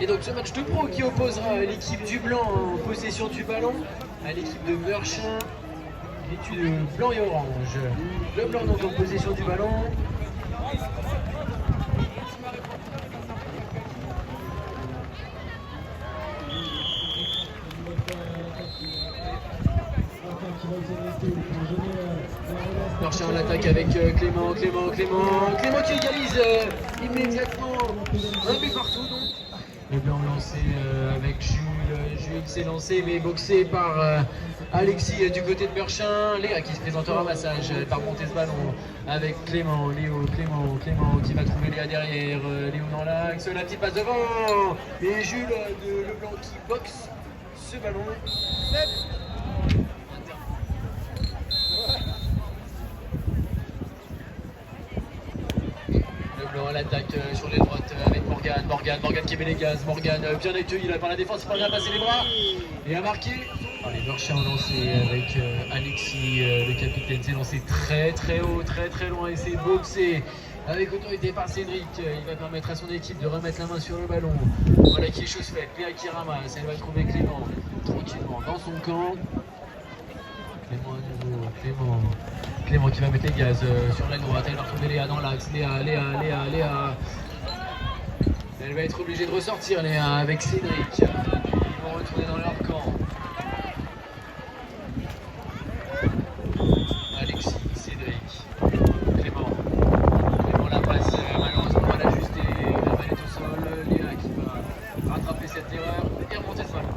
Et donc ce match de pro qui opposera l'équipe du blanc en possession du ballon à l'équipe de Meurchin, l'équipe de blanc et orange. Le blanc donc en possession du ballon. Meurchin en attaque avec Clément qui égalise immédiatement un but partout donc. Le blanc lancé avec Jules s'est lancé mais boxé par Alexis du côté de Meurchin. Léa qui se présente au ramassage par monter ce ballon avec Clément qui va trouver Léa derrière, Léo dans l'axe, la petite passe devant et Jules de Leblanc qui boxe ce ballon. Leblanc à l'attaque sur les droites avec Morgane qui met les gaz, Morgane bien accueilli par la défense, il a passé les bras et a marqué. Les Meurchins ont lancé avec Alexis, le capitaine s'est lancé très haut, très loin et s'est boxé avec autorité par Cédric. Il va permettre à son équipe de remettre la main sur le ballon. Voilà qui est chose faite, Léa qui ramasse, elle va trouver Clément tranquillement dans son camp. Clément à nouveau, Clément qui va mettre les gaz sur l'aile droite, elle va retrouver Léa dans l'axe, Léa. Elle va être obligée de ressortir Léa avec Cédric. Ils vont retourner dans leur camp. Alexis, Cédric, Clément la passe malheureusement mal ajustée, la balle est au sol, Léa qui va rattraper cette erreur et remonter ce ballon.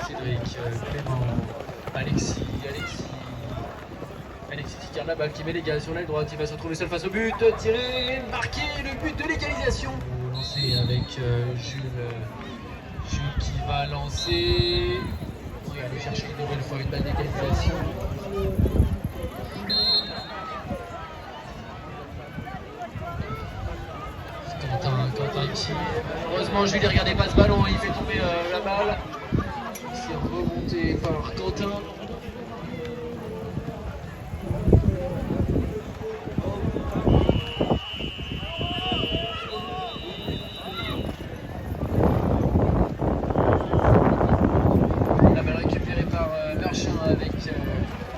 Cédric, Clément, Alexis qui garde la balle, qui met les gars sur l'aile droite, il va se retrouver seul face au but, tiré, marqué, le but de l'égalisation. Lancé avec Jules qui va lancer, il va aller chercher une nouvelle fois une balle d'égalisation. Quentin qui, heureusement Jules ne regardait pas ce ballon, il fait tomber la balle. C'est remonté par Quentin. La balle récupérée par Meurchin avec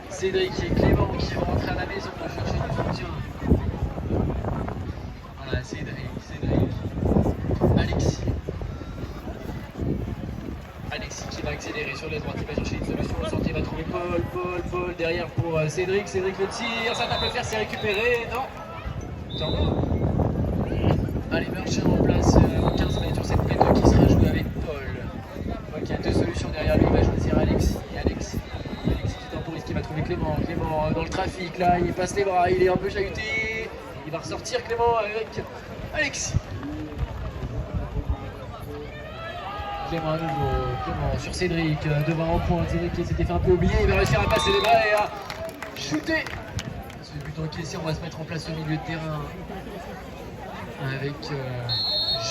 Cédric et Clément qui vont rentrer à la maison pour chercher du soutien. Voilà, Cédric, Alexis qui va accélérer sur les droites, il va chercher une solution au centre, il va trouver Paul derrière pour Cédric le tire, ça tape le fer, c'est récupéré, non. Allez, Meurchin en place 15 mètres sur cette plateau qui sera jouée avec Paul. Qui a deux solutions derrière lui, il va choisir Alexis qui temporise, qui va trouver Clément dans le trafic, là, il passe les bras, il est un peu chahuté, il va ressortir Clément avec Alexis. Clément à nouveau, sur Cédric, devant en point, Cédric qui s'était fait un peu oublier, il va réussir à passer les bras et à shooter. Ce but encaissé, on va se mettre en place au milieu de terrain avec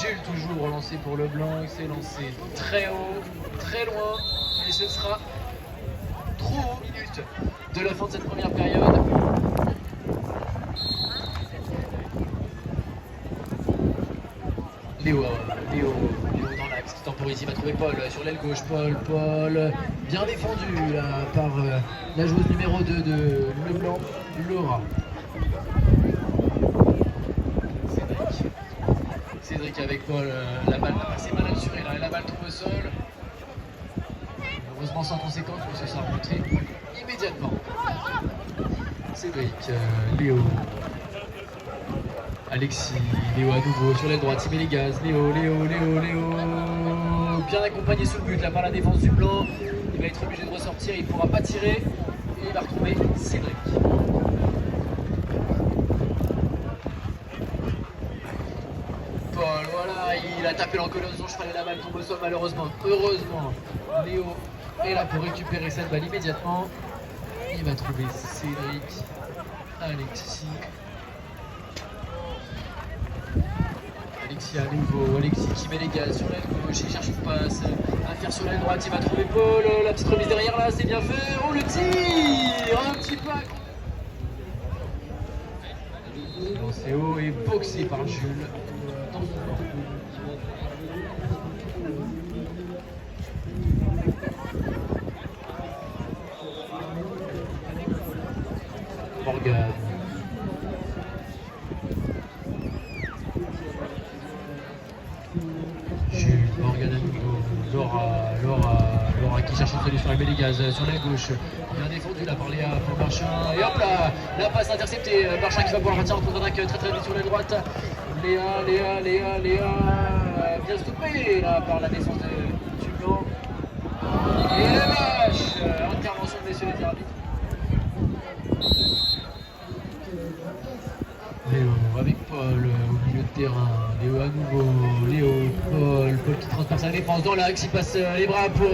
Jules toujours relancé pour le blanc, il s'est lancé très haut, très loin, et ce sera 3 minutes de la fin de cette première période. Léo dans l'axe qui temporise, il va trouver Paul sur l'aile gauche, Paul bien défendu là, par la joueuse numéro 2 de Leblanc, Laura. Cédric avec Paul, la balle va passer mal assurée là, et la balle tombe au sol. Heureusement sans conséquence, parce que ça a rentré immédiatement. Cédric, Léo. Alexis, Léo à nouveau sur l'aile droite, il met les gaz. Léo. Bien accompagné sous le but là par la défense du blanc. Il va être obligé de ressortir, il ne pourra pas tirer. Et il va retrouver Cédric. Paul, voilà, il a tapé l'encolure de son cheval et la balle tombe au sol malheureusement. Heureusement, Léo est là pour récupérer cette balle immédiatement. Il va trouver Cédric, Alexis à nouveau, Alexis qui met les gaz sur l'aile gauche, il cherche une passe à faire sur l'aile droite, il va trouver Paul, la petite remise derrière là, c'est bien fait, oh le tir, un petit peu lancé haut et boxé par Jules dans son camp. Morgan. Morgan à nouveau, Laura qui cherche une solution, elle met les gaz sur la gauche, bien défendu là par Léa pour Marchand, et hop là, la passe interceptée, Marchand qui va pouvoir partir en contre-attaque très vite sur la droite, Léa, bien stoppé là par la défense du blanc, et le match, intervention de messieurs les arbitres. Léo avec Paul au milieu de terrain, Léo à nouveau, Paul qui transperce la défense dans l'axe, il passe les bras pour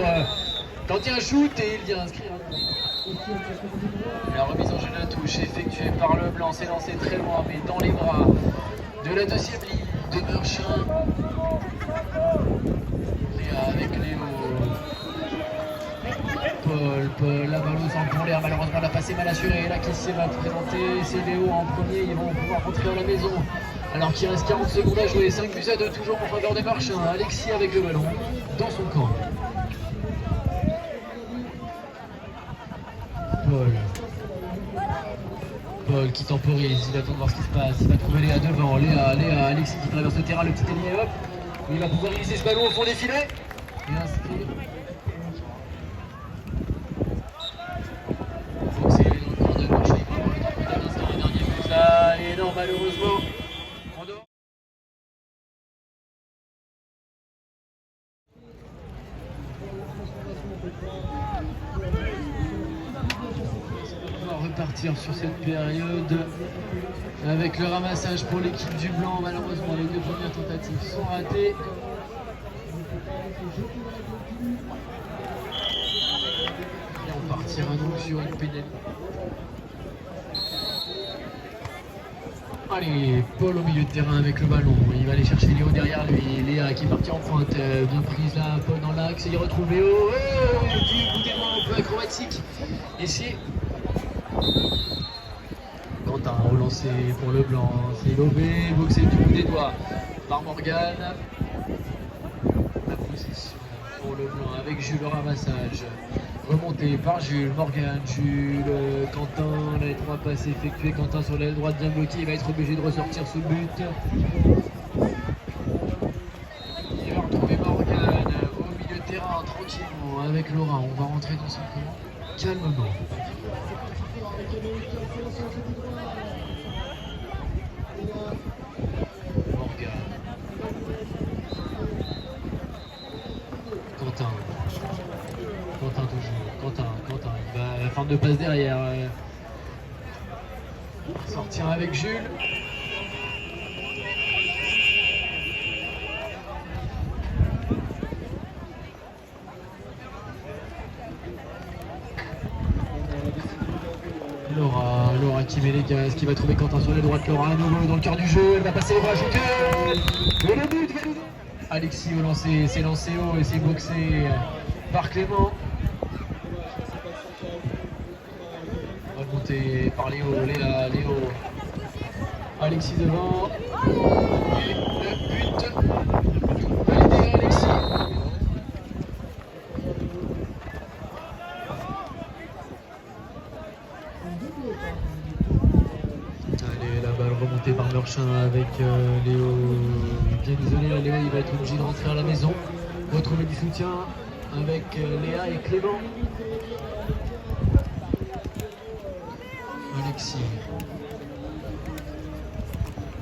quand il y a un shoot et il vient inscrire. La remise en jeu de la touche effectuée par le blanc, c'est lancé très loin mais dans les bras de la deuxième ligne de Marchand. Léa avec Léo. Paul, la balle au centre pour l'air, malheureusement la passe est mal assurée, là qui s'est va présenter, c'est Léo en premier, ils vont pouvoir rentrer à la maison. Alors qu'il reste 40 secondes à jouer, 5-2 toujours en faveur des Marchands, Alexis avec le ballon dans son camp. Paul qui temporise, il attend de voir ce qui se passe, il va trouver Léa devant, Léa, Alexis qui traverse le terrain, le petit ailier, hop, il va pouvoir glisser ce ballon au fond des filets et inscrire. Et non, malheureusement, on va repartir sur cette période avec le ramassage pour l'équipe du blanc. Malheureusement, les deux premières tentatives sont ratées. Et on partira donc sur une pénalité. Allez, Paul au milieu de terrain avec le ballon, il va aller chercher Léo derrière lui, Léa qui est partie en pointe, bien prise là, Paul dans l'axe, il retrouve Léo, du coup des mains un peu acrobatique, ici, Quentin relancé pour le blanc, c'est lobé, boxé du bout des doigts par Morgan, la position pour le blanc avec Jules au ramassage. Remonté par Jules, Morgan, Quentin, les trois passes effectuées, Quentin sur l'aile droite bien bloqué, il va être obligé de ressortir sous le but. Il va retrouver Morgan au milieu de terrain tranquillement avec Laura, on va rentrer dans son camp calmement. Morgan. Quentin toujours, Quentin, il va à la fin de passe derrière. Sortir avec Jules. Laura qui met les gaz, qui va trouver Quentin sur la droite. Laura à nouveau dans le cœur du jeu, elle va passer les bras, shooter. Et le but, Alexis au lancer, c'est lancé haut et c'est boxé par Clément. Remonté par Léo, Léo. Alexis devant. Et le but. Validé Alexis. Allez, la balle remontée par Marchand avec Léo. Bien isolé, là, Léo il va être obligé de rentrer à la maison. Retrouver du soutien avec Léa et Clément.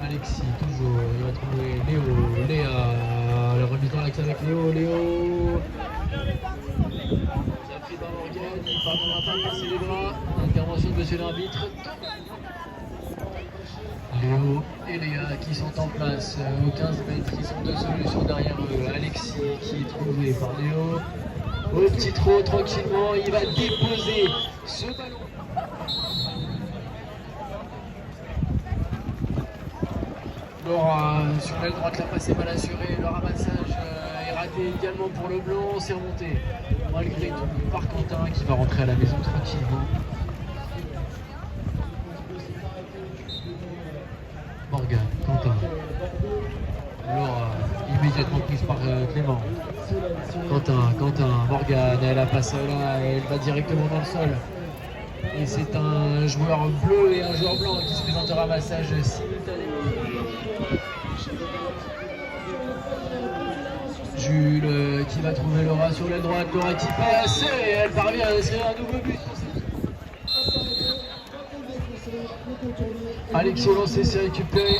Alexis, toujours, il va trouver Léo, Léa, le remise dans l'axe avec Léo, Léo. Ça pris par Morgan, il part dans la pas passer les bras. Intervention de monsieur l'arbitre. Léo et Léa qui sont en place aux 15 mètres, qui sont deux solutions derrière eux. Alexis qui est trouvé par Léo. Au petit trot, tranquillement, il va déposer ce ballon. Laura sur l'aile droite, la passe est mal assurée, le ramassage est raté également pour le blanc, c'est remonté malgré tout par Quentin qui va rentrer à la maison tranquillement. Morgan, Quentin, Laura immédiatement prise par Clément. Quentin, Morgan, elle la passe là, elle va directement dans le sol. Et c'est un joueur bleu et un joueur blanc qui se présente au ramassage simultanément. Jules qui va trouver Laura sur l'aile droite, Laura qui passe et elle parvient à inscrire un nouveau but. Alexis au lancer, c'est récupéré.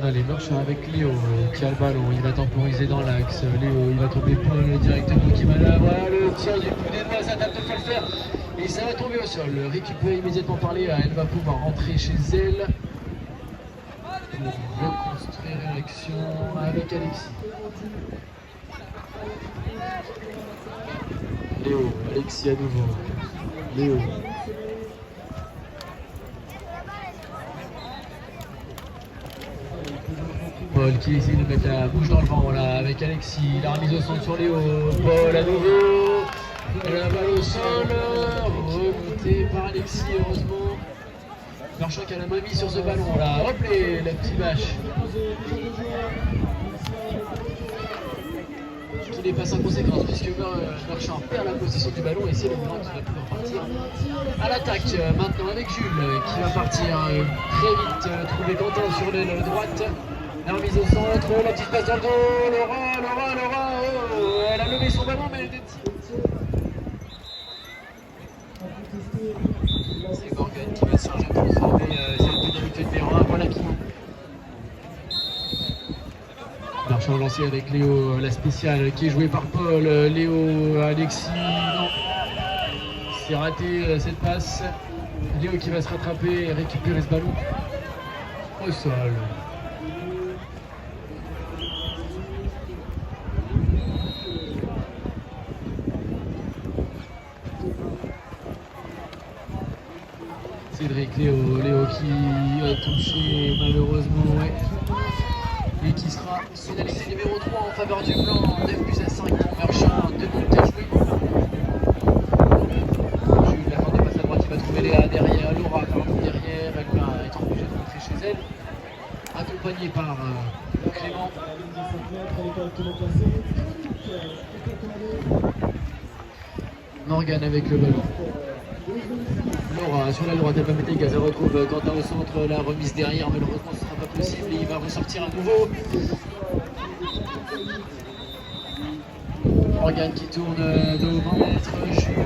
Allez, Marchand avec Léo qui a le ballon, il va temporiser dans l'axe. Léo, il va tomber Paul directement qui va là. Voilà le tir du coup des doigts, ça tape de faire le faire. Et ça va tomber au sol. Récupéré immédiatement par Léa, elle va pouvoir rentrer chez elle pour reconstruire l'action avec Alexis. Léo, Alexis à nouveau. Léo. Paul qui essaie de mettre la bouche dans le vent là avec Alexis, la remise au centre sur Léo, Paul à nouveau, la balle au sol, remontée par Alexis heureusement. Marchand qui a la main mise sur ce ballon là, hop la petite bâche. Qui n'est pas sans conséquence puisque Marchand perd la possession du ballon et c'est le blanc qui va pouvoir partir à l'attaque. Maintenant avec Jules qui va partir très vite, trouver Quentin sur l'aile droite. La remise au centre, la petite passe dans le dos, Laura, elle a levé son ballon mais elle détient. C'est Morgan qui va se charger de transformer cette pénalité de terrain, voilà qui. Marchand lancé avec Léo, la spéciale qui est jouée par Paul, Léo, Alexis, non. C'est raté cette passe. Léo qui va se rattraper et récupérer ce ballon au sol. Cédric, Léo qui a touché malheureusement, ouais. Et qui sera pénalité numéro 3 en faveur du blanc, 9 buts à 5 pour Marchand, 2 minutes à jouer. Jules, la corde de passe à droite, il va trouver Léa derrière, Laura pardon derrière, elle va être obligée de rentrer chez elle, accompagnée par Clément. Morgan avec le ballon. Laura sur la droite, elle va mettre les gaz, elle retrouve Quentin au centre, la remise derrière, malheureusement ce ne sera pas possible et il va ressortir à nouveau. Morgan qui tourne de 20 mètres, Jules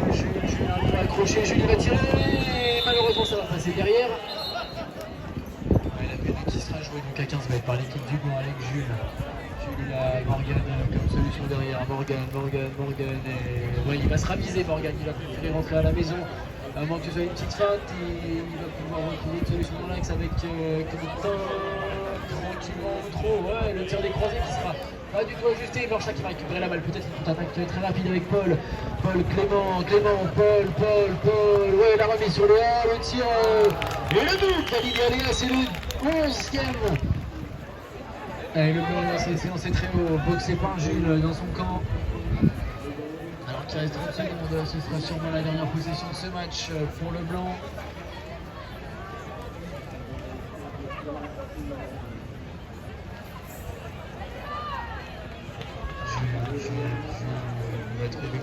un peu accroché, Jules va tirer, et malheureusement ça va passer derrière. Ouais, la pénalité qui sera jouée donc à 15 mètres par l'équipe du Blanc avec Jules. Jules a Morgan comme solution derrière, Morgan, et ouais, il va se raviser Morgan, il va préférer rentrer à la maison. À moins que ce soit une petite feinte, il va pouvoir retrouver une solution dans l'axe avec Quentin, tranquillement trop, ouais, le tir des croisés qui sera pas du tout ajusté. Marchand qui va récupérer la balle, peut-être une contre-attaque très rapide avec Paul, Clément, Paul, ouais, la remise sur le A, le tir, et le but, la ligne Léa, c'est le 11e. Et le ballon s'est lancé très haut, boxé par Jules dans son camp. Alors qu'il reste 30 secondes, ce sera sûrement la dernière possession de ce match pour le blanc. Jules, il va trouver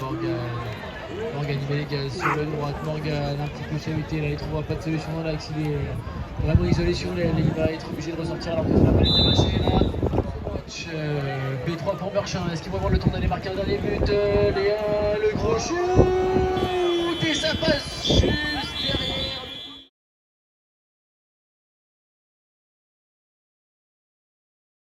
Morgan, il met les gaz sur le droite, Morgan un petit peu chahuté, là il ne trouvera pas de solution dans l'axe, il est vraiment isolé sur l'aile, il va être obligé de ressortir alors que la balle est amassée là. B3 pour Marchand, est-ce qu'il va avoir le temps d'aller marquer un dernier but? Léa, le gros shoot! passe juste